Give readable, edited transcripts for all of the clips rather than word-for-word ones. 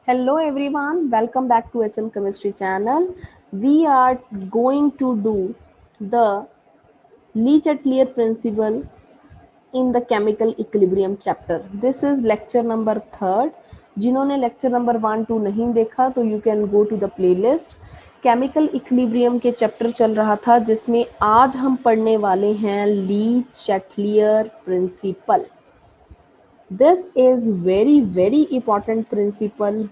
Hello everyone, welcome back to HM Chemistry channel. We are going to do the Le-Chatelier principle in the chemical equilibrium chapter. This is lecture number 3rd. जिन्होंने lecture number 1, 2 नहीं देखा तो you can go to the playlist. Chemical equilibrium के chapter चल रहा था जिसमें आज हम पढ़ने वाले हैं Le Chatelier principle. This is very very important principle.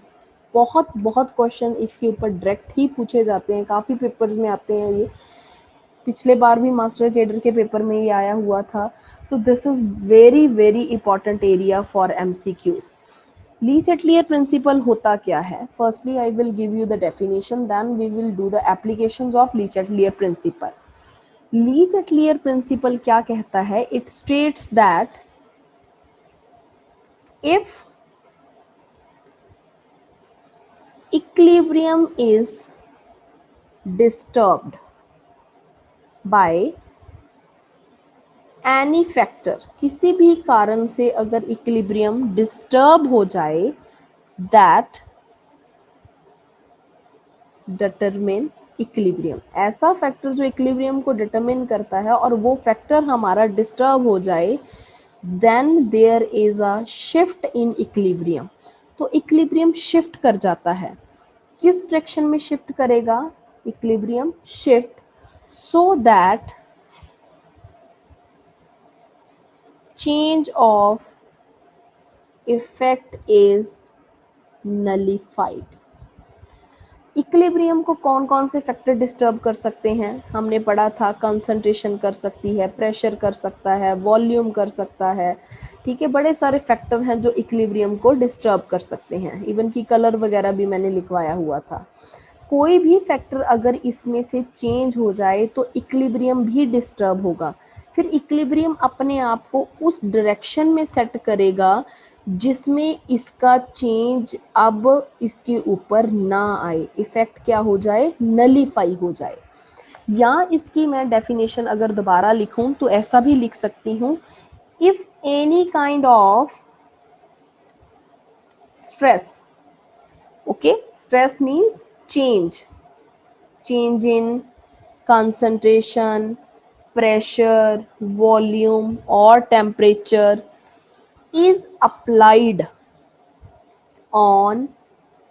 बहुत बहुत क्वेश्चन इसके ऊपर डायरेक्ट ही पूछे जाते हैं, काफ़ी पेपर्स में आते हैं ये. पिछले बार भी मास्टर केडर के पेपर में ये आया हुआ था. तो this is very very important area for MCQs. Le Chatelier principle होता क्या है? Firstly I will give you the definition, then we will do the applications of Le Chatelier principle. Le Chatelier principle क्या कहता है? It states that if equilibrium is disturbed by any factor, किसी भी कारण से अगर इक्विलिब्रियम डिस्टर्ब हो जाए, that determine इक्विलिब्रियम. ऐसा फैक्टर जो इक्विलिब्रियम को डिटरमिन करता है और वो फैक्टर हमारा डिस्टर्ब हो जाए, then there is a shift in equilibrium. तो इक्विलिब्रियम शिफ्ट कर जाता है. किस डायरेक्शन में शिफ्ट करेगा? Equilibrium shift so that change of effect is nullified. Equilibrium को कौन कौन से फैक्टर डिस्टर्ब कर सकते हैं? हमने पढ़ा था कंसंट्रेशन कर सकती है, प्रेशर कर सकता है, वॉल्यूम कर सकता है. ठीक है, बड़े सारे फैक्टर हैं जो इक्विलिब्रियम को डिस्टर्ब कर सकते हैं. इवन की कलर वगैरह भी मैंने लिखवाया हुआ था. कोई भी फैक्टर अगर इसमें से चेंज हो जाए तो इक्विलिब्रियम भी डिस्टर्ब होगा. फिर इक्विलिब्रियम अपने आप को उस डायरेक्शन में सेट करेगा जिसमें इसका चेंज अब इसके ऊपर ना आए, इफेक्ट क्या हो जाए? नलीफाई हो जाए. या इसकी मैं डेफिनेशन अगर दोबारा लिखूं तो ऐसा भी लिख सकती हूँ, if any kind of stress, okay, stress means change in concentration, pressure, volume or temperature is applied on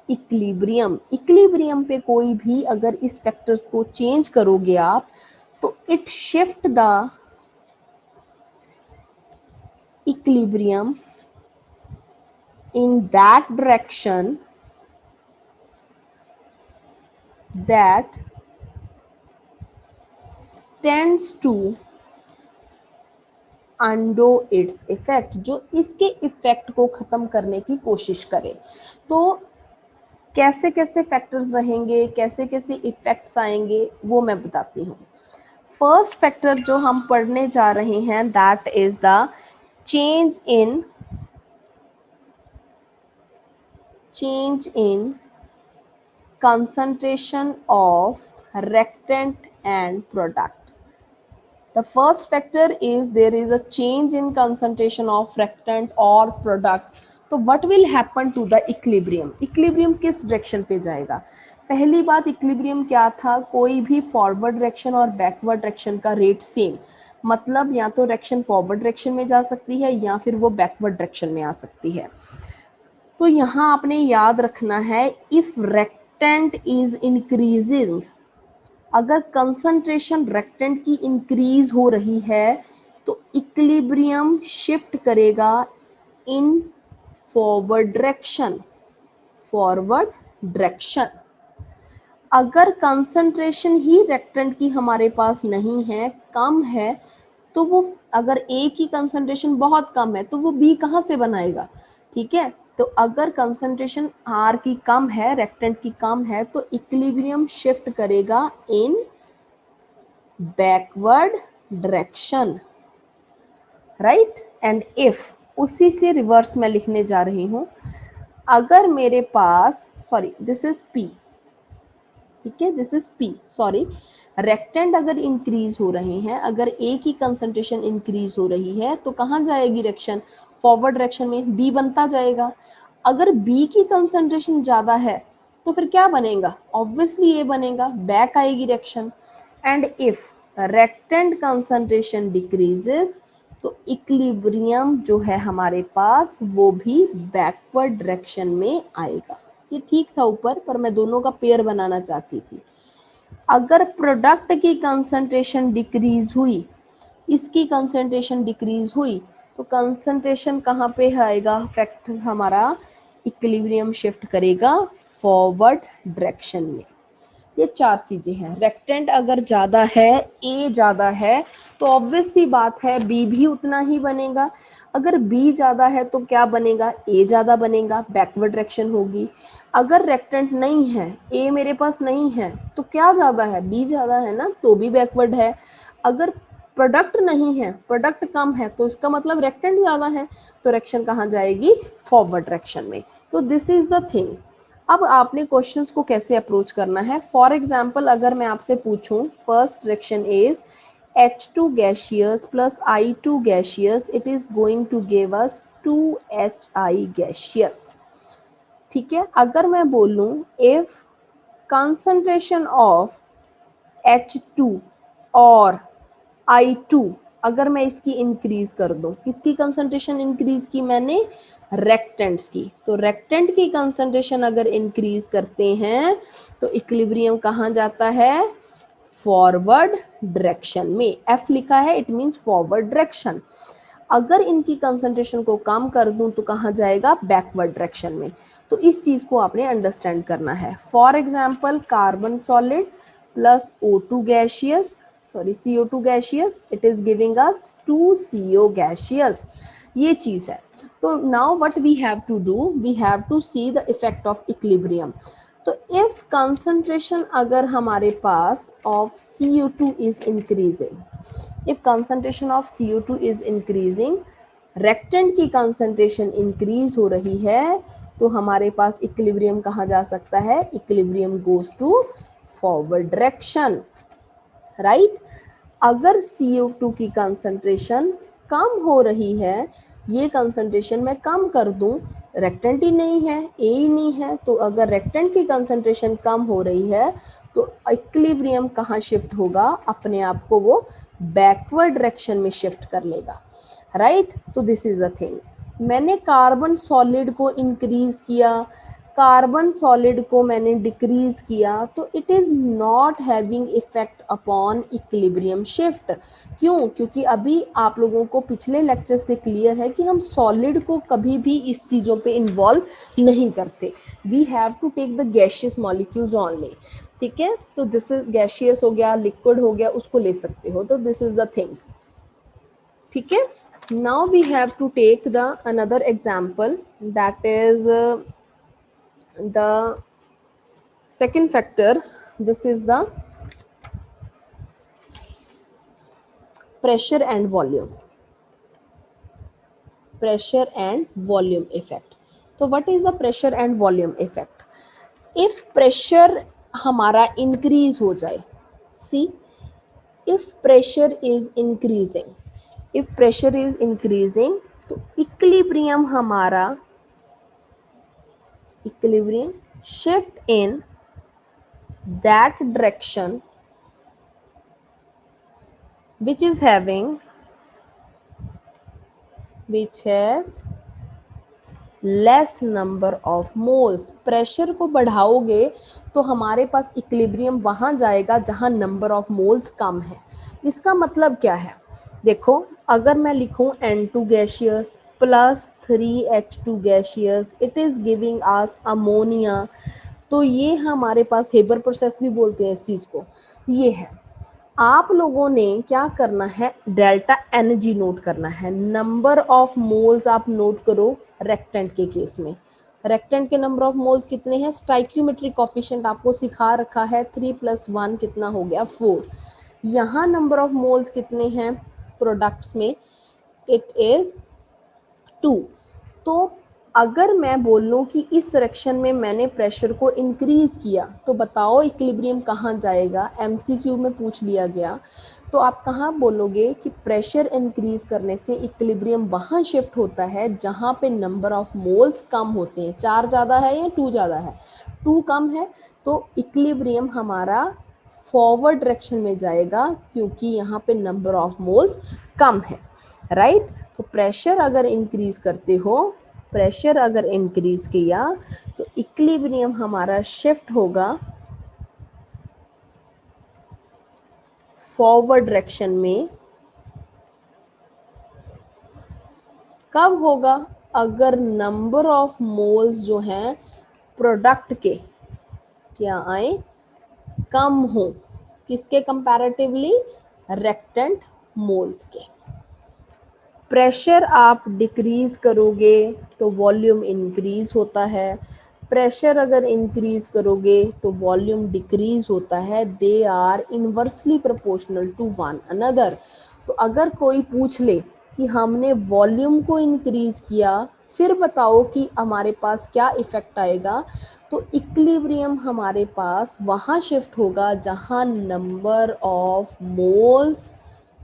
equilibrium पे कोई भी अगर इस फैक्टर्स को चेंज करोगे आप तो it shift the equilibrium in that direction that tends to undo its effect, जो इसके इफेक्ट को खत्म करने की कोशिश करे. तो कैसे कैसे फैक्टर्स रहेंगे, कैसे कैसे इफेक्ट्स आएंगे, वो मैं बताती हूँ. फर्स्ट फैक्टर जो हम पढ़ने जा रहे हैं that is the change in concentration of reactant and product. The first factor is there is a change in concentration of reactant or product. तो what will happen to the equilibrium? Equilibrium किस direction पे जाएगा? पहली बात, equilibrium क्या था? कोई भी फॉरवर्ड डायरेक्शन और बैकवर्ड डायरेक्शन का रेट सेम, मतलब या तो डायरेक्शन फॉरवर्ड डायरेक्शन में जा सकती है या फिर वो बैकवर्ड डायरेक्शन में आ सकती है. तो यहाँ आपने याद रखना है, इफ रेक्टेंट इज इंक्रीजिंग, अगर कंसंट्रेशन रेक्टेंट की इंक्रीज हो रही है तो इक्विलिब्रियम शिफ्ट करेगा इन फॉरवर्ड डायरेक्शन. अगर कंसंट्रेशन ही रेक्टेंट की हमारे पास नहीं है, कम है, तो वो अगर ए की कंसंट्रेशन बहुत कम है तो वो बी कहाँ से बनाएगा? ठीक है, तो अगर कंसंट्रेशन आर की कम है, रेक्टेंट की कम है, तो इक्विलिब्रियम शिफ्ट करेगा इन backward direction, right. And if, उसी से रिवर्स में लिखने जा रही हूं, अगर मेरे पास, सॉरी दिस इज पी, ठीक है, this is P, sorry, reactant अगर इंक्रीज हो रहे हैं, अगर ए की कंसंट्रेशन इंक्रीज हो रही है तो कहाँ जाएगी रिएक्शन, फॉरवर्ड डायरेक्शन में, बी बनता जाएगा। अगर बी की कंसंट्रेशन ज्यादा है तो फिर क्या बनेगा, ऑब्वियसली ए बनेगा, बैक आएगी reaction. And if reactant concentration decreases तो इक्विलिब्रियम जो है हमारे पास वो भी बैकवर्ड डायरेक्शन में आएगा। ये ठीक था ऊपर, पर मैं दोनों का पेयर बनाना चाहती थी। अगर प्रोडक्ट की कंसंट्रेशन डिक्रीज हुई, इसकी कंसंट्रेशन डिक्रीज हुई, तो कंसंट्रेशन कहाँ पे आएगा, फैक्ट हमारा इक्विलिब्रियम शिफ्ट करेगा फॉरवर्ड डायरेक्शन में। ये चार चीजें हैं। रेक्टेंट अगर ज्यादा है, ए ज्यादा है, तो ऑब्वियस सी बात है बी भी उतना ही बनेगा। अगर बी ज्यादा है तो क्या बनेगा, ए ज्यादा बनेगा, बैकवर्ड डायरेक्शन होगी। अगर रेक्टेंट नहीं है, ए मेरे पास नहीं है, तो क्या ज्यादा है, बी ज्यादा है ना, तो भी बैकवर्ड है। अगर प्रोडक्ट नहीं है, प्रोडक्ट कम है, तो इसका मतलब रेक्टेंट ज्यादा है, तो डायरेक्शन कहाँ जाएगी, फॉरवर्ड डायरेक्शन में। तो दिस इज द थिंग। अब आपने क्वेश्चंस को कैसे अप्रोच करना है। फॉर एग्जाम्पल अगर मैं आपसे पूछूं, first direction is H2 gaseous plus I2 gaseous, it is going to give us 2HI gaseous। ठीक है, अगर मैं बोलूं इफ कंसंट्रेशन ऑफ H2 और I2, अगर मैं इसकी इंक्रीज कर दूं, किसकी कंसंट्रेशन इंक्रीज की मैंने, रेक्टेंट्स की, तो रेक्टेंट की कंसंट्रेशन अगर इंक्रीज करते हैं तो इक्विलिब्रियम कहाँ जाता है, फॉरवर्ड डायरेक्शन में। एफ लिखा है, इट मींस फॉरवर्ड डायरेक्शन। अगर इनकी कंसंट्रेशन को कम कर दूं तो कहाँ जाएगा, बैकवर्ड डायरेक्शन में। तो इस चीज को आपने अंडरस्टैंड करना है। For example carbon solid plus O2 gaseous, sorry CO2 gaseous, it is giving us 2CO gaseous, ये चीज है। तो now what we have to do, we have to see the effect of equilibrium. तो if concentration अगर हमारे पास of CO2 is increasing, if concentration of CO2 is increasing, reactant की concentration increase हो रही है, तो हमारे पास इक्विलिब्रियम कहाँ जा सकता है, equilibrium goes to forward direction, right. अगर CO2 की कंसंट्रेशन कम हो रही है, ये कंसंट्रेशन मैं कम कर दूं, रेक्टेंट ही नहीं है, ए ही नहीं है, तो अगर रेक्टेंट की कंसंट्रेशन कम हो रही है तो इक्विलिब्रियम कहाँ शिफ्ट होगा, अपने आप को वो बैकवर्ड डायरेक्शन में शिफ्ट कर लेगा, राइट। तो दिस इज द थिंग। मैंने कार्बन सॉलिड को इंक्रीज किया, कार्बन सॉलिड को मैंने डिक्रीज किया, तो it is not having effect upon equilibrium shift. क्यों, क्योंकि अभी आप लोगों को पिछले लेक्चर से क्लियर है कि हम सॉलिड को कभी भी इस चीज़ों पे इन्वॉल्व नहीं करते। We have to take the gaseous molecules only, ठीक है। तो दिस इज गैशियस हो गया, लिक्विड हो गया, उसको ले सकते हो, तो दिस इज द थिंग, ठीक है। Now we have to take the another example, that is the second factor. This is the pressure and volume, pressure and volume effect. तो what is the pressure and volume effect? if pressure हमारा increase हो जाए, see, if pressure is increasing, if pressure is increasing तो equilibrium हमारा, equilibrium shift in that direction which is having, which has less number of moles. Pressure को बढ़ाओगे तो हमारे पास equilibrium वहाँ जाएगा जहाँ नंबर ऑफ मोल्स कम है। इसका मतलब क्या है, देखो, अगर मैं लिखूँ N2 gaseous plus 3H2 gaseous, it is giving us ammonia, तो ये हमारे पास हेबर प्रोसेस भी बोलते हैं इस चीज़ को, ये है। आप लोगों ने क्या करना है, डेल्टा एनर्जी नोट करना है, नंबर ऑफ मोल्स आप नोट करो। रेक्टेंट के केस में रेक्टेंट के नंबर ऑफ मोल्स कितने हैं, स्टाइक्यूमेट्रिक कोफिशिएंट आपको सिखा रखा है, 3 + 1 कितना हो गया, 4। यहाँ नंबर ऑफ मोल्स कितने हैं प्रोडक्ट्स में, इट इज 2। तो अगर मैं बोलूं कि इस डायरेक्शन में मैंने प्रेशर को इंक्रीज किया तो बताओ इक्विलिब्रियम कहाँ जाएगा, एमसीक्यू में पूछ लिया गया। तो आप कहाँ बोलोगे कि प्रेशर इंक्रीज करने से इक्विलिब्रियम वहाँ शिफ्ट होता है जहाँ पे नंबर ऑफ मोल्स कम होते हैं। 4 ज़्यादा है या 2 ज़्यादा है? 2 कम है, तो इक्विलिब्रियम हमारा फॉरवर्ड डायरेक्शन में जाएगा क्योंकि यहाँ पे नंबर ऑफ मोल्स कम है, राइट। तो प्रेशर अगर इंक्रीज करते हो, प्रेशर अगर इंक्रीज किया तो इक्विलिब्रियम हमारा शिफ्ट होगा फॉरवर्ड डायरेक्शन में। कब होगा? अगर नंबर ऑफ मोल्स जो हैं प्रोडक्ट के क्या आए, कम हो। किसके कंपैरेटिवली? रेक्टेंट मोल्स के। प्रेशर आप डिक्रीज करोगे तो वॉल्यूम इंक्रीज होता है, प्रेशर अगर इंक्रीज करोगे तो वॉल्यूम डिक्रीज होता है। They are inversely proportional to one another. तो अगर कोई पूछ ले कि हमने वॉल्यूम को इंक्रीज किया, फिर बताओ कि हमारे पास क्या इफेक्ट आएगा, तो इक्विलिब्रियम हमारे पास वहाँ शिफ्ट होगा जहाँ नंबर ऑफ मोल्स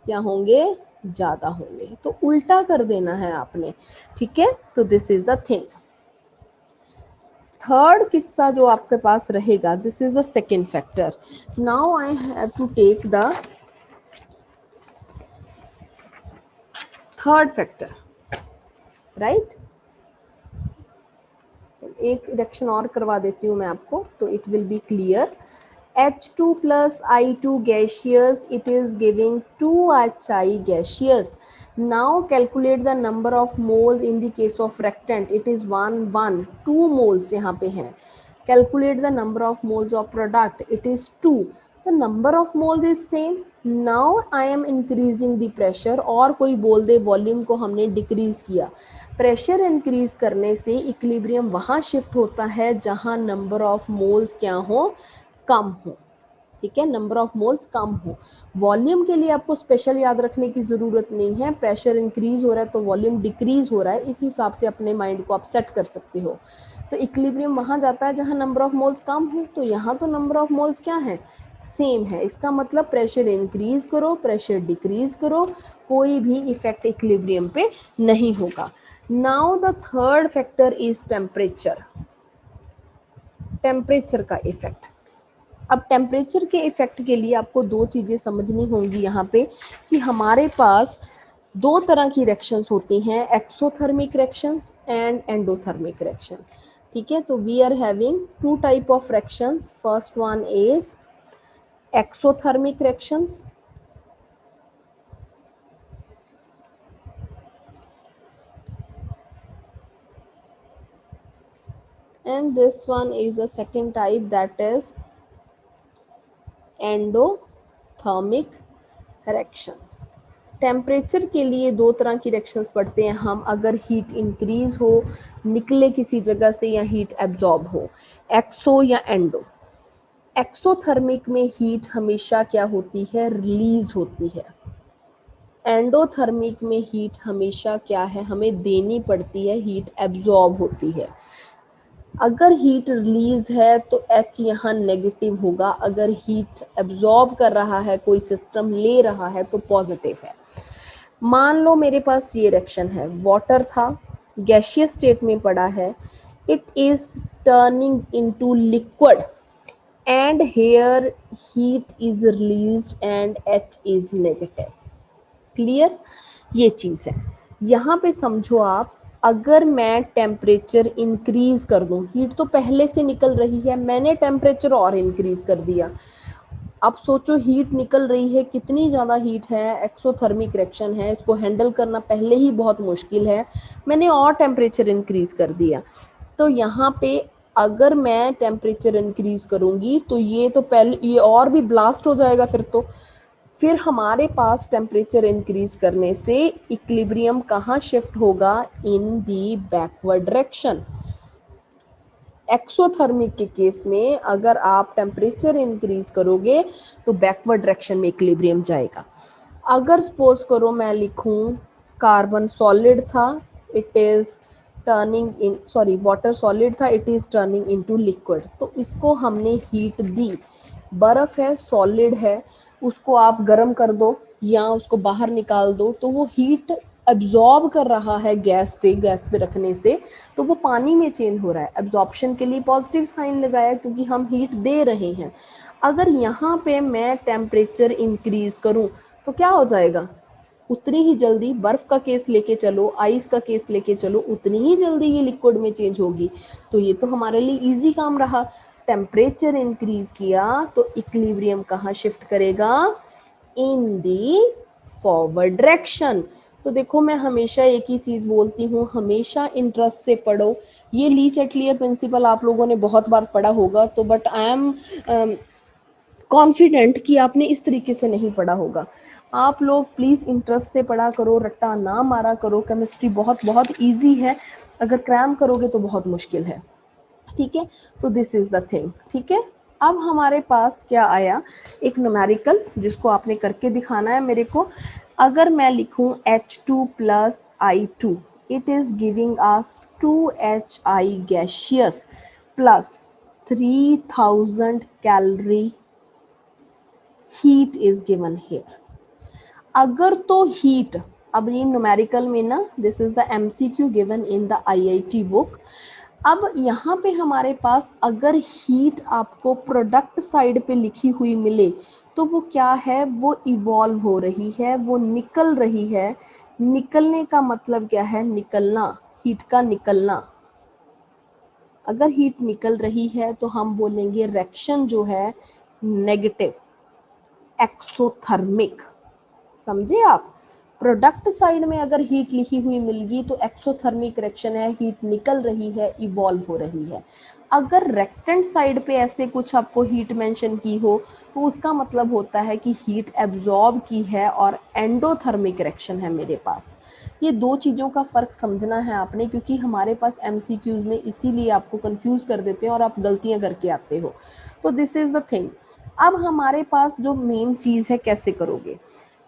क्या होंगे, ज़्यादा होंगे। तो उल्टा कर देना है आपने, ठीक है। तो this is the thing. Third किस्सा जो आपके पास रहेगा, this is the second factor. Now I have to take the third factor, right. एक रिएक्शन और करवा देती हूँ मैं आपको तो it will be clear. H2 plus I2 gaseous, it is giving 2HI gaseous. Now calculate the number of moles in the case of reactant. It is 1 1 2 moles यहाँ पे हैं। Calculate the number of moles of product. It is 2. The number of moles is same. Now I am increasing the pressure, और कोई बोल दे volume को हमने decrease किया। Pressure increase करने से इक्विलिब्रियम वहाँ शिफ्ट होता है जहाँ नंबर ऑफ मोल्स क्या हो, कम हो, ठीक है। नंबर ऑफ मोल्स कम हो। वॉल्यूम के लिए आपको स्पेशल याद रखने की ज़रूरत नहीं है। प्रेशर इंक्रीज हो रहा है तो वॉल्यूम डिक्रीज हो रहा है, इस हिसाब से अपने माइंड को आप सेट कर सकते हो। तो इक्विलिब्रियम वहाँ जाता है जहाँ नंबर ऑफ मोल्स कम हो, तो यहाँ तो नंबर ऑफ मोल्स क्या है, सेम है। इसका मतलब प्रेशर इंक्रीज करो, प्रेशर डिक्रीज करो, कोई भी इफेक्ट इक्विलिब्रियम पे नहीं होगा। Now the third factor is temperature. Temperature का इफेक्ट। अब टेम्परेचर के इफेक्ट के लिए आपको दो चीज़ें समझनी होंगी यहाँ पे, कि हमारे पास दो तरह की रिएक्शंस होती हैं, exothermic reactions and endothermic reaction, ठीक है। तो we are having two type of reactions. First one is exothermic reactions and this one is the second type, that is endothermic reaction. Temperature के लिए दो तरह की रिएक्शंस पढ़ते हैं हम, अगर हीट इंक्रीज हो, निकले किसी जगह से, या हीट एब्जॉर्ब हो, एक्सो या एंडो। एक्सोथर्मिक में हीट हमेशा क्या होती है, रिलीज होती है। एंडोथर्मिक में हीट हमेशा क्या है, हमें देनी पड़ती है, हीट एब्जॉर्ब होती है। अगर हीट रिलीज है तो H यहाँ नेगेटिव होगा, अगर हीट एब्जॉर्ब कर रहा है, कोई सिस्टम ले रहा है, तो पॉजिटिव है। मान लो मेरे पास ये रिएक्शन है, वाटर था, गैसियस स्टेट में पड़ा है, it is turning into liquid and here heat is released and H is negative. Clear? ये चीज़ है। यहाँ पे समझो आप, अगर मैं टेम्परेचर इंक्रीज कर दूँ, हीट तो पहले से निकल रही है, मैंने टेम्परेचर और इंक्रीज कर दिया। अब सोचो हीट निकल रही है, कितनी ज़्यादा हीट है, एक्सोथर्मिक रिएक्शन है, इसको हैंडल करना पहले ही बहुत मुश्किल है, मैंने और टेम्परेचर इंक्रीज कर दिया। तो यहाँ पे अगर मैं टेम्परेचर इंक्रीज करूँगी तो ये तो पहले ये और भी ब्लास्ट हो जाएगा। फिर हमारे पास टेम्परेचर इंक्रीज करने से इक्विलिब्रियम कहाँ शिफ्ट होगा, इन दी बैकवर्ड डायरेक्शन। एक्सोथर्मिक के केस में अगर आप टेम्परेचर इंक्रीज करोगे तो बैकवर्ड डायरेक्शन में इक्विलिब्रियम जाएगा। अगर सपोज करो मैं लिखूं कार्बन सॉलिड था, it is turning in, sorry water solid था, it is turning into liquid. तो इसको हमने हीट दी, बर्फ़ है, सॉलिड है, उसको आप गर्म कर दो या उसको बाहर निकाल दो तो वो हीट एब्जॉर्ब कर रहा है गैस से, गैस पे रखने से, तो वो पानी में चेंज हो रहा है। एब्जॉर्प्शन के लिए पॉजिटिव साइन लगाया क्योंकि हम हीट दे रहे हैं। अगर यहाँ पे मैं टेम्परेचर इंक्रीज करूँ तो क्या हो जाएगा, उतनी ही जल्दी बर्फ का केस लेके चलो, आइस का केस लेके चलो, उतनी ही जल्दी ये लिक्विड में चेंज होगी। तो ये तो हमारे लिए इजी काम रहा। टेम्परेचर इंक्रीज किया तो इक्विलिब्रियम कहाँ शिफ्ट करेगा, इन दी फॉरवर्ड डायरेक्शन। तो देखो मैं हमेशा एक ही चीज़ बोलती हूँ, हमेशा इंटरेस्ट से पढ़ो। ये ली चैटलियर प्रिंसिपल आप लोगों ने बहुत बार पढ़ा होगा, तो बट आई एम कॉन्फिडेंट कि आपने इस तरीके से नहीं पढ़ा होगा। आप लोग प्लीज़ इंटरेस्ट से पढ़ा करो, रट्टा ना मारा करो। केमिस्ट्री बहुत बहुत ईजी है, अगर क्रैम करोगे तो बहुत मुश्किल है। ठीक है, तो दिस इज़ द थिंग। ठीक है, अब हमारे पास क्या आया, एक न्यूमेरिकल जिसको आपने करके दिखाना है मेरे को। अगर मैं लिखूं H2 plus I2, it is giving us 2HI gaseous plus 3000 calorie heat is given here. अगर तो हीट, अब ये न्यूमेरिकल में ना, this is the MCQ given in the IIT book. अब यहाँ पे हमारे पास अगर हीट आपको प्रोडक्ट साइड पे लिखी हुई मिले तो वो क्या है, वो इवॉल्व हो रही है, वो निकल रही है। निकलने का मतलब क्या है, निकलना, हीट का निकलना। अगर हीट निकल रही है तो हम बोलेंगे रिएक्शन जो है नेगेटिव, एक्सोथर्मिक। समझे आप, प्रोडक्ट साइड में अगर हीट लिखी हुई मिल गई तो एक्सोथर्मिक रिएक्शन है, हीट निकल रही है, इवॉल्व हो रही है। अगर रेक्टेंट साइड पे ऐसे कुछ आपको हीट मेंशन की हो तो उसका मतलब होता है कि हीट एब्जॉर्ब की है और एंडोथर्मिक रिएक्शन है मेरे पास। ये दो चीज़ों का फ़र्क समझना है आपने, क्योंकि हमारे पास MCQs में इसीलिए आपको कंफ्यूज कर देते हैं और आप गलतियां करके आते हो। तो दिस इज़ द थिंग। अब हमारे पास जो मेन चीज़ है, कैसे करोगे।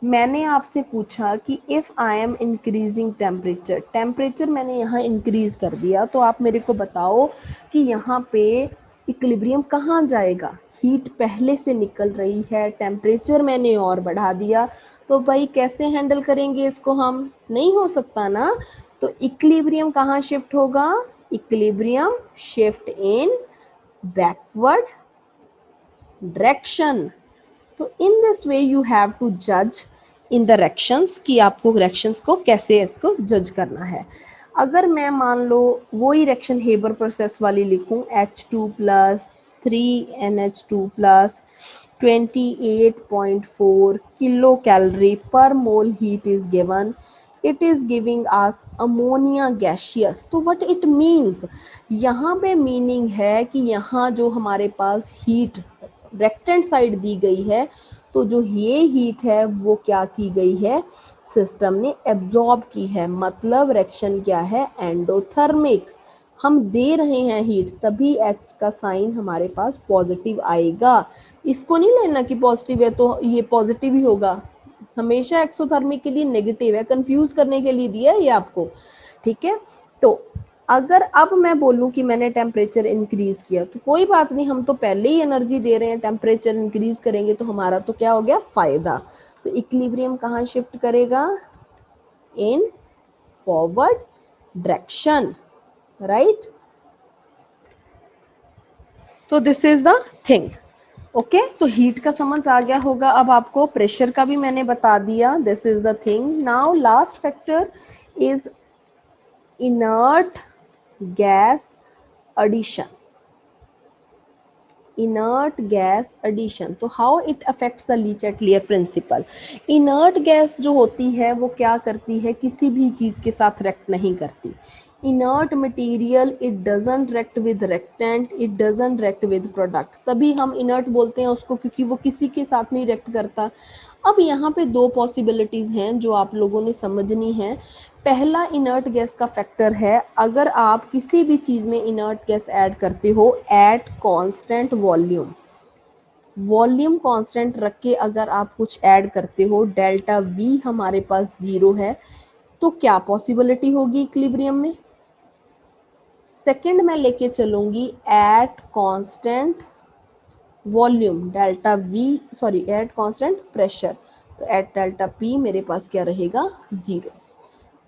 मैंने आपसे पूछा कि if I am increasing temperature, temperature मैंने यहाँ इंक्रीज कर दिया, तो आप मेरे को बताओ कि यहाँ पे इक्विलिब्रियम कहाँ जाएगा। हीट पहले से निकल रही है, टेम्परेचर मैंने और बढ़ा दिया, तो भाई कैसे हैंडल करेंगे इसको, हम नहीं हो सकता ना। तो इक्विलिब्रियम कहाँ शिफ्ट होगा, equilibrium shift in backward direction. तो in this way you have to जज इन द रिएक्शंस, कि आपको रिएक्शंस को कैसे इसको जज करना है। अगर मैं मान लो वही रिएक्शन हेबर प्रोसेस वाली लिखूं, H2 plus 3NH2 plus 28.4 kilo calorie per mole heat is given, it is giving us ammonia gaseous. तो व्हाट इट मीन्स, यहाँ पे मीनिंग है कि यहाँ जो हमारे पास हीट रेक्टेंट साइड दी गई है, तो जो ये हीट है वो क्या की गई है, सिस्टम ने एब्जॉर्ब की है। मतलब रिएक्शन क्या है, एंडोथर्मिक। हम दे रहे हैं हीट, तभी H का साइन हमारे पास पॉजिटिव आएगा। इसको नहीं लेना कि पॉजिटिव है तो ये पॉजिटिव ही होगा, हमेशा एक्सोथर्मिक के लिए नेगेटिव है, कंफ्यूज करने के लिए दिया है ये आपको। ठीक है, तो अगर अब मैं बोलूं कि मैंने टेम्परेचर इंक्रीज किया तो कोई बात नहीं, हम तो पहले ही एनर्जी दे रहे हैं, टेम्परेचर इंक्रीज करेंगे तो हमारा तो क्या हो गया, फायदा। तो इक्विलिब्रियम कहाँ शिफ्ट करेगा, इन फॉरवर्ड डायरेक्शन, राइट। तो this is the thing. Okay, तो हीट का समझ आ गया होगा अब आपको, प्रेशर का भी मैंने बता दिया। This is the thing. Now last factor is inert gas addition, inert gas addition। तो how it affects the Le Chatelier principle। inert gas जो होती है वो क्या करती है, किसी भी चीज़ के साथ react नहीं करती। inert material it doesn't react with reactant, it doesn't react with product, तभी हम inert बोलते हैं उसको, क्योंकि वो किसी के साथ नहीं react करता। अब यहाँ पे दो पॉसिबिलिटीज़ हैं जो आप लोगों ने समझनी है। पहला इनर्ट गैस का फैक्टर है, अगर आप किसी भी चीज़ में इनर्ट गैस ऐड करते हो eight constant volume, volume constant रख के अगर आप कुछ ऐड करते हो, डेल्टा वी हमारे पास 0 है, तो क्या पॉसिबिलिटी होगी इक्विलिब्रियम में, सेकंड मैं लेके चलूंगी at constant volume delta V, sorry at constant pressure, तो एट डेल्टा पी मेरे पास क्या रहेगा, 0।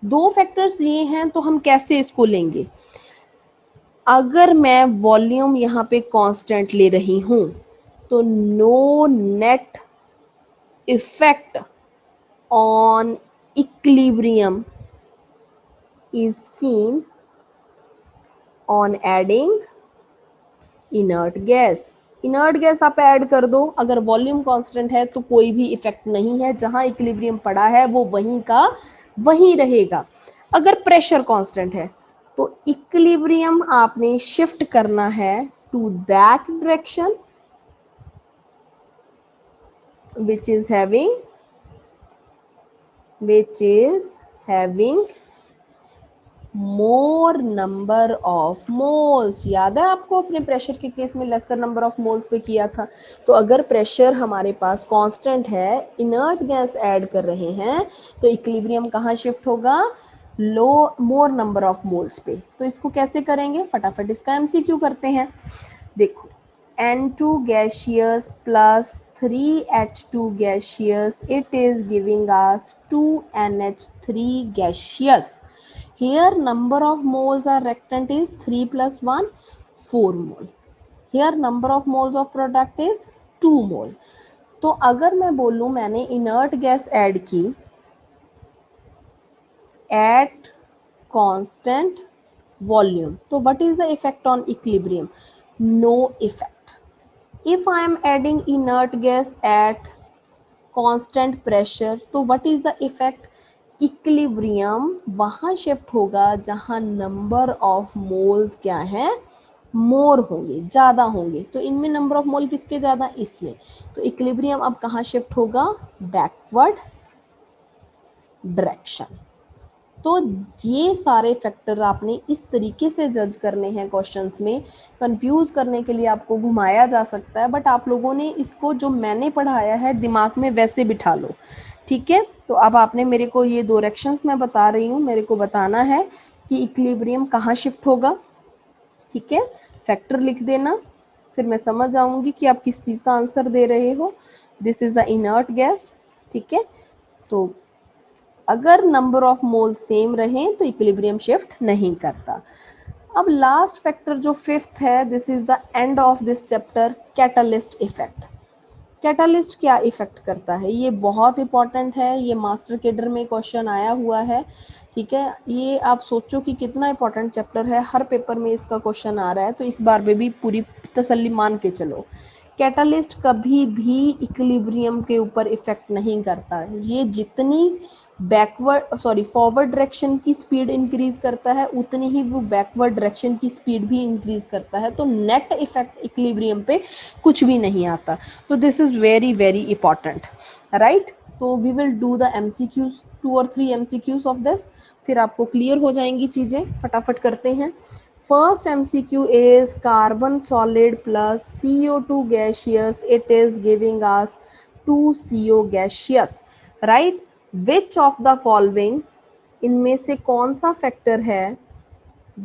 दो फैक्टर्स ये हैं, तो हम कैसे इसको लेंगे। अगर मैं वॉल्यूम यहाँ पे कांस्टेंट ले रही हूँ तो no net effect on equilibrium is seen on adding inert gas. Inert gas आप ऐड कर दो, अगर वॉल्यूम कांस्टेंट है तो कोई भी इफेक्ट नहीं है, जहां इक्विलिब्रियम पड़ा है वो वहीं का वहीं रहेगा। अगर प्रेशर कांस्टेंट है तो इक्विलिब्रियम आपने शिफ्ट करना है to that direction which is having more number of moles. याद है आपको अपने प्रेशर के केस में लेसर नंबर ऑफ मोल्स पे किया था। तो अगर प्रेशर हमारे पास कांस्टेंट है, इनर्ट गैस ऐड कर रहे हैं, तो इक्विलिब्रियम कहाँ शिफ्ट होगा, लो मोर नंबर ऑफ मोल्स पे। तो इसको कैसे करेंगे, फटाफट इसका एमसीक्यू करते हैं। देखो N2 gaseous plus 3H2 gaseous, it is giving us 2NH3 gaseous. Here number of moles are reactant is 3 plus 1, 4 mole. Here number of moles of product is 2 mole. तो अगर मैं बोलूँ मैंने इनर्ट गैस ऐड की at constant volume, तो what is the effect on equilibrium? No effect. If I am adding inert gas at constant pressure, तो what is the effect? Equilibrium वहाँ shift होगा जहाँ नंबर ऑफ मोल्स क्या है, मोर होंगे, ज़्यादा होंगे। तो इनमें नंबर ऑफ मोल किसके ज़्यादा, इसमें। तो इक्विलिब्रियम अब कहाँ शिफ्ट होगा, बैकवर्ड डायरेक्शन। तो ये सारे फैक्टर आपने इस तरीके से जज करने हैं क्वेश्चंस में। कंफ्यूज करने के लिए आपको घुमाया जा सकता है, बट आप लोगों ने इसको जो मैंने पढ़ाया है दिमाग में वैसे बिठा लो, ठीक है। तो अब आपने मेरे को ये दो डायरेक्शंस मैं बता रही हूँ, मेरे को बताना है कि इक्विलिब्रियम कहाँ शिफ्ट होगा, ठीक है। फैक्टर लिख देना, फिर मैं समझ जाऊंगी कि आप किस चीज़ का आंसर दे रहे हो। This is the inert gas, ठीक है। तो अगर नंबर ऑफ मोल सेम रहें तो इक्विलिब्रियम शिफ्ट नहीं करता। अब लास्ट फैक्टर जो फिफ्थ है, this is the end of this chapter, catalyst effect. Catalyst क्या इफेक्ट करता है, ये बहुत इंपॉर्टेंट है, ये मास्टर केडर में क्वेश्चन आया हुआ है, ठीक है। ये आप सोचो कि कितना इंपॉर्टेंट चैप्टर है, हर पेपर में इसका क्वेश्चन आ रहा है, तो इस बार में भी पूरी तसल्ली मान के चलो। कैटालिस्ट कभी भी इक्विलिब्रियम के ऊपर इफेक्ट नहीं करता। ये जितनी बैकवर्ड सॉरी फॉरवर्ड डायरेक्शन की स्पीड इंक्रीज करता है, उतनी ही वो बैकवर्ड डायरेक्शन की स्पीड भी इंक्रीज करता है। तो नेट इफेक्ट इक्विलिब्रियम पे कुछ भी नहीं आता। तो this is very very important, right. तो we will do the MCQs, 2 और 3 एमसीक्यूज ऑफ दिस, फिर आपको क्लियर हो जाएंगी चीज़ें। फटाफट करते हैं। First MCQ is carbon solid plus CO2 gaseous. It is giving us 2CO gaseous, right? Which of the following, इनमें से कौन सा फैक्टर है,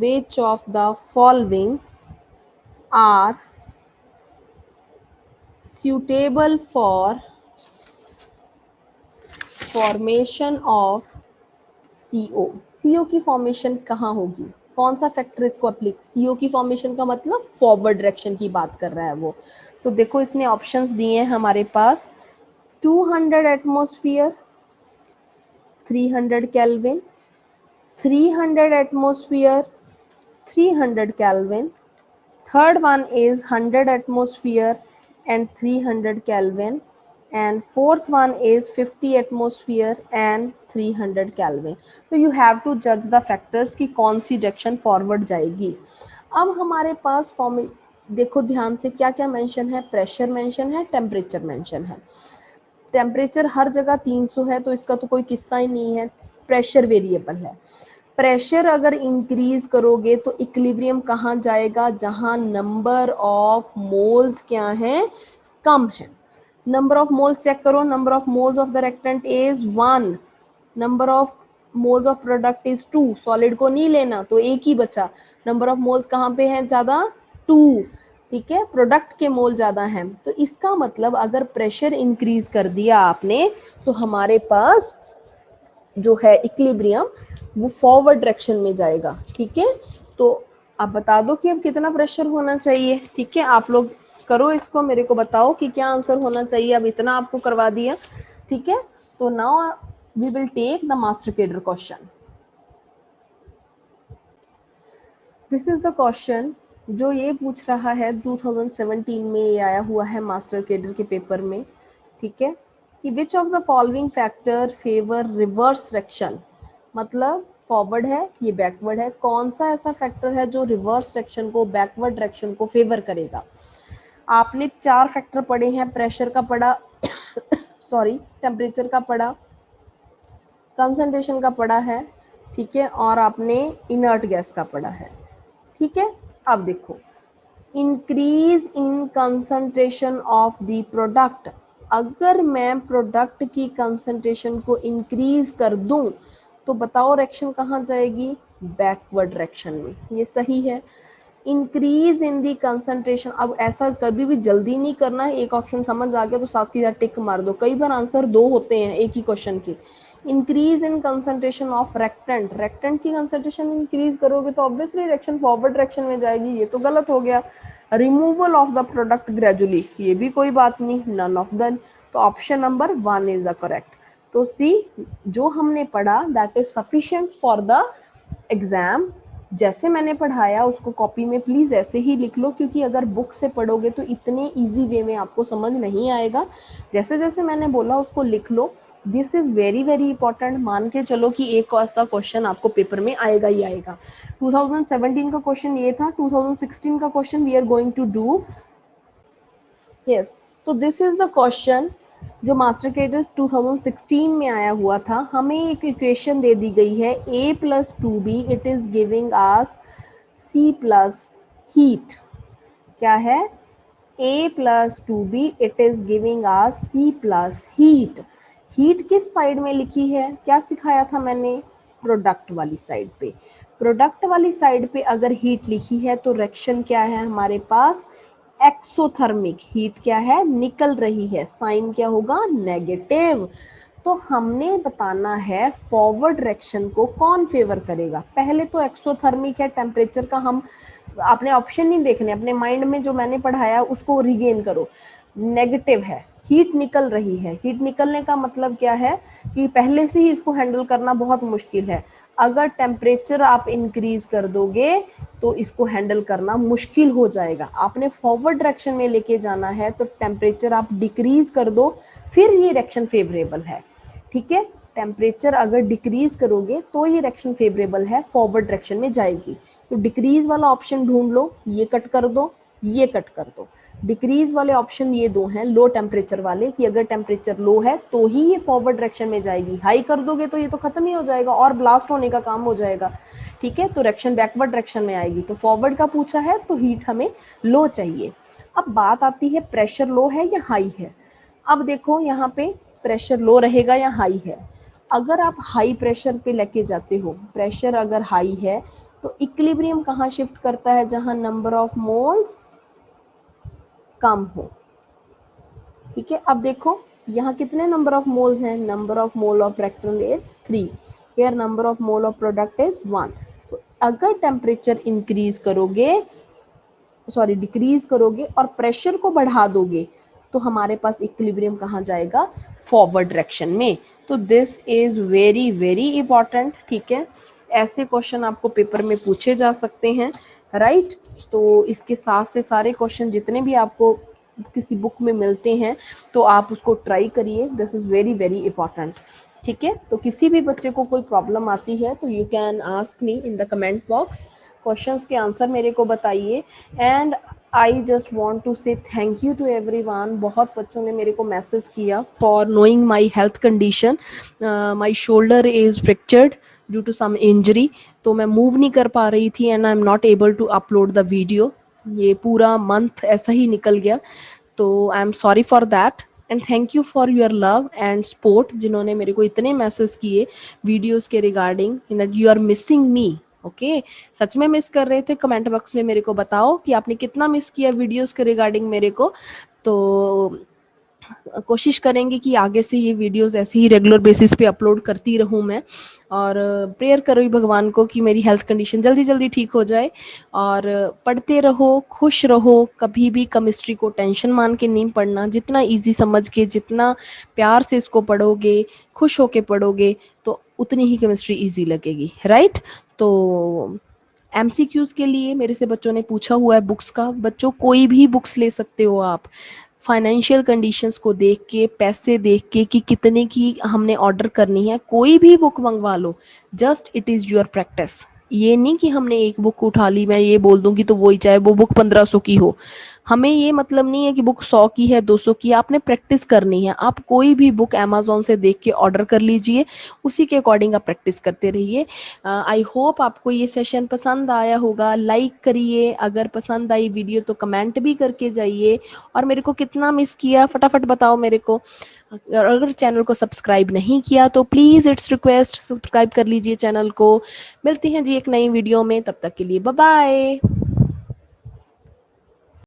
which of the following are suitable for formation of CO? CO की formation कहाँ होगी, कौन सा फैक्टर इसको अप्लीक, CO की फॉर्मेशन का मतलब फॉरवर्ड डायरेक्शन की बात कर रहा है वो। तो देखो इसने ऑप्शंस दिए हैं हमारे पास, 200 atmosphere, 300 kelvin, 300 atmosphere, 300 kelvin, third one is 100 atmosphere and 300 Kelvin, and fourth one is 50 atmosphere and 300 Kelvin. तो you have to judge the factors कि कौन सी डायरेक्शन फॉरवर्ड जाएगी। अब हमारे पास फॉर्म देखो ध्यान से, क्या क्या मेंशन है, प्रेशर मेंशन है, टेम्परेचर मेंशन है। टेम्परेचर हर जगह 300 है, तो इसका तो कोई किस्सा ही नहीं है, प्रेशर वेरिएबल है। प्रेशर अगर इंक्रीज करोगे तो इक्विलिब्रियम कहाँ जाएगा, जहाँ नंबर ऑफ मोल्स क्या हैं, कम है। नंबर ऑफ मोल्स चेक करो, number of moles of the reactant is 1, number of moles of product is 2, solid को नहीं लेना तो एक ही बचा, नंबर ऑफ मोल्स कहाँ पे है ज़्यादा, 2, ठीक है, प्रोडक्ट के मोल ज़्यादा हैं। तो इसका मतलब अगर प्रेशर इंक्रीज कर दिया आपने तो हमारे पास जो है इक्विलिब्रियम वो फॉरवर्ड डायरेक्शन में जाएगा, ठीक है। तो आप बता दो कि अब कितना प्रेशर होना चाहिए, ठीक है, आप लोग करो इसको, मेरे को बताओ कि क्या आंसर होना चाहिए। अब इतना आपको करवा दिया, ठीक है। तो now we will take the master cadre question. This is the question जो ये पूछ रहा है 2017 में, ये आया हुआ है मास्टर केडर के पेपर में, ठीक है, कि which of the following factor favour reverse direction, मतलब फॉरवर्ड है ये बैकवर्ड है, कौन सा ऐसा फैक्टर है जो रिवर्स डायरेक्शन को, बैकवर्ड डायरेक्शन को फेवर करेगा। आपने 4 फैक्टर पढ़े हैं, प्रेशर का पढ़ा सॉरी टेम्परेचर का पढ़ा, कंसंट्रेशन का पढ़ा है, ठीक है, और आपने इनर्ट गैस का पढ़ा है, ठीक है। अब देखो, increase in concentration of the product, अगर मैं प्रोडक्ट की कंसंट्रेशन को इंक्रीज कर दूं तो बताओ डायरेक्शन कहाँ जाएगी, बैकवर्ड डायरेक्शन में, ये सही है। इंक्रीज इन दी कंसंट्रेशन, अब ऐसा कभी भी जल्दी नहीं करना है, एक ऑप्शन समझ आ गया तो साथ की साथ टिक मार दो, कई बार आंसर 2 होते हैं एक ही क्वेश्चन के। Increase in concentration of reactant, reactant की कंसंट्रेशन इंक्रीज करोगे तो ऑब्वियसली डायरेक्शन फॉरवर्ड डायरेक्शन में जाएगी, ये तो गलत हो गया। Removal of the product gradually, ये भी कोई बात नहीं, नन ऑफ द, तो option number 1 is the correct. तो सी, जो हमने पढ़ा that is sufficient for the exam, जैसे मैंने पढ़ाया उसको कॉपी में प्लीज़ ऐसे ही लिख लो, क्योंकि अगर बुक से पढ़ोगे तो इतने इजी वे में आपको समझ नहीं आएगा। जैसे जैसे मैंने बोला उसको लिख लो, this is very very important. मान के चलो कि एक कॉस्ट का क्वेश्चन आपको पेपर में आएगा ही आएगा। 2017 का क्वेश्चन ये था, 2016 का question we are going to do, yes. तो दिस इज द क्वेश्चन जो मास्टर केडर 2016 में आया हुआ था। हमें एक इक्वेशन दे दी गई है a plus two B, it is giving as c plus heat, क्या है, a plus two B it is giving as c plus heat. Heat किस साइड में लिखी है, क्या सिखाया था मैंने, प्रोडक्ट वाली साइड पे। प्रोडक्ट वाली साइड पे अगर हीट लिखी है तो रिएक्शन क्या है हमारे पास, एक्सोथर्मिक, हीट क्या है, निकल रही है, साइन क्या होगा, नेगेटिव। तो हमने बताना है फॉरवर्ड डायरेक्शन को कौन फेवर करेगा। पहले तो एक्सोथर्मिक है, टेम्परेचर का हम, आपने ऑप्शन नहीं देखने, अपने माइंड में जो मैंने पढ़ाया उसको रिगेन करो। नेगेटिव है, हीट निकल रही है, हीट निकलने का मतलब क्या है कि पहले से ही इसको हैंडल करना बहुत मुश्किल है। अगर टेम्परेचर आप इंक्रीज कर दोगे तो इसको हैंडल करना मुश्किल हो जाएगा। आपने फॉरवर्ड डायरेक्शन में लेके जाना है तो टेम्परेचर आप डिक्रीज कर दो, फिर ये डायरेक्शन फेवरेबल है, ठीक है। टेम्परेचर अगर डिक्रीज करोगे तो ये डायरेक्शन फेवरेबल है, फॉरवर्ड डायरेक्शन में जाएगी। तो डिक्रीज वाला ऑप्शन ढूंढ लो, ये कट कर दो, ये कट कर दो। डिक्रीज वाले ऑप्शन ये 2 हैं, लो टेम्परेचर वाले, कि अगर टेम्परेचर लो है तो ही ये फॉरवर्ड डायरेक्शन में जाएगी, हाई कर दोगे तो ये तो खत्म ही हो जाएगा और ब्लास्ट होने का काम हो जाएगा, ठीक है। तो डायरेक्शन बैकवर्ड डायरेक्शन में आएगी। तो फॉरवर्ड का पूछा है तो हीट हमें लो चाहिए। अब बात आती है प्रेशर लो है या हाई है। अब देखो यहाँ पे प्रेशर लो रहेगा या हाई है। अगर आप हाई प्रेशर पे लेके जाते हो, प्रेशर अगर हाई है तो इक्विलिब्रियम कहाँ शिफ्ट करता है, जहाँ नंबर ऑफ मोल्स कम हो, ठीक है। अब देखो यहाँ कितने नंबर ऑफ मोल्स हैं, number of mole of rectangle is 3, here number of mole of product is 1। तो अगर टेम्परेचर इंक्रीज करोगे, सॉरी डिक्रीज करोगे और प्रेशर को बढ़ा दोगे तो हमारे पास इक्विलिब्रियम कहाँ जाएगा, फॉरवर्ड डायरेक्शन में। तो this is very very important, ठीक है। ऐसे क्वेश्चन आपको पेपर में पूछे जा सकते हैं, राइट। तो इसके साथ से सारे क्वेश्चन जितने भी आपको किसी बुक में मिलते हैं तो आप उसको ट्राई करिए, this is very very important, ठीक है। तो किसी भी बच्चे को कोई प्रॉब्लम आती है तो you can ask me in the comment box, questions के आंसर मेरे को बताइए। And I just want to say thank you to everyone. बहुत बच्चों ने मेरे को मैसेज किया for knowing my health condition, my shoulder is fractured due to some injury, तो मैं मूव नहीं कर पा रही थी and I am not able to upload the video. ये पूरा मंथ ऐसा ही निकल गया, तो I am sorry for that. And thank you for your love and support, जिन्होंने मेरे को इतने मैसेज किए वीडियोस के regarding that you are missing me. Okay, सच में मिस कर रहे थे? कमेंट बॉक्स में मेरे को बताओ कि आपने कितना मिस किया वीडियोस के रिगार्डिंग मेरे को। तो कोशिश करेंगे कि आगे से ये वीडियोस ऐसे ही रेगुलर बेसिस पे अपलोड करती रहूँ मैं। और प्रेयर करो भगवान को कि मेरी हेल्थ कंडीशन जल्दी जल्दी ठीक हो जाए। और पढ़ते रहो, खुश रहो, कभी भी केमिस्ट्री को टेंशन मान के नहीं पढ़ना। जितना इजी समझ के, जितना प्यार से इसको पढ़ोगे, खुश होके पढ़ोगे, तो उतनी ही केमिस्ट्री इजी लगेगी, राइट? तो एमसीक्यूज के लिए मेरे से बच्चों ने पूछा हुआ है बुक्स का। बच्चों कोई भी बुक्स ले सकते हो आप, फाइनेंशियल कंडीशंस को देख के, पैसे देख के कि कितने की हमने ऑर्डर करनी है, कोई भी बुक मंगवा लो। Just it is your practice. ये नहीं कि हमने एक बुक उठा ली, मैं ये बोल दूंगी तो वही, चाहे वो बुक 1500 की हो। हमें ये मतलब नहीं है कि बुक 100 की है, 200 की है, आपने प्रैक्टिस करनी है। आप कोई भी बुक अमेजोन से देख के ऑर्डर कर लीजिए, उसी के अकॉर्डिंग आप प्रैक्टिस करते रहिए। आई होप आपको ये सेशन पसंद आया होगा। लाइक करिए, अगर पसंद आई वीडियो तो कमेंट भी करके जाइए। और मेरे को कितना मिस किया फटाफट बताओ मेरे को। और अगर चैनल को सब्सक्राइब नहीं किया तो प्लीज़ इट्स रिक्वेस्ट, सब्सक्राइब कर लीजिए चैनल को। मिलती हैं जी एक नई वीडियो में, तब तक के लिए बाय बाय।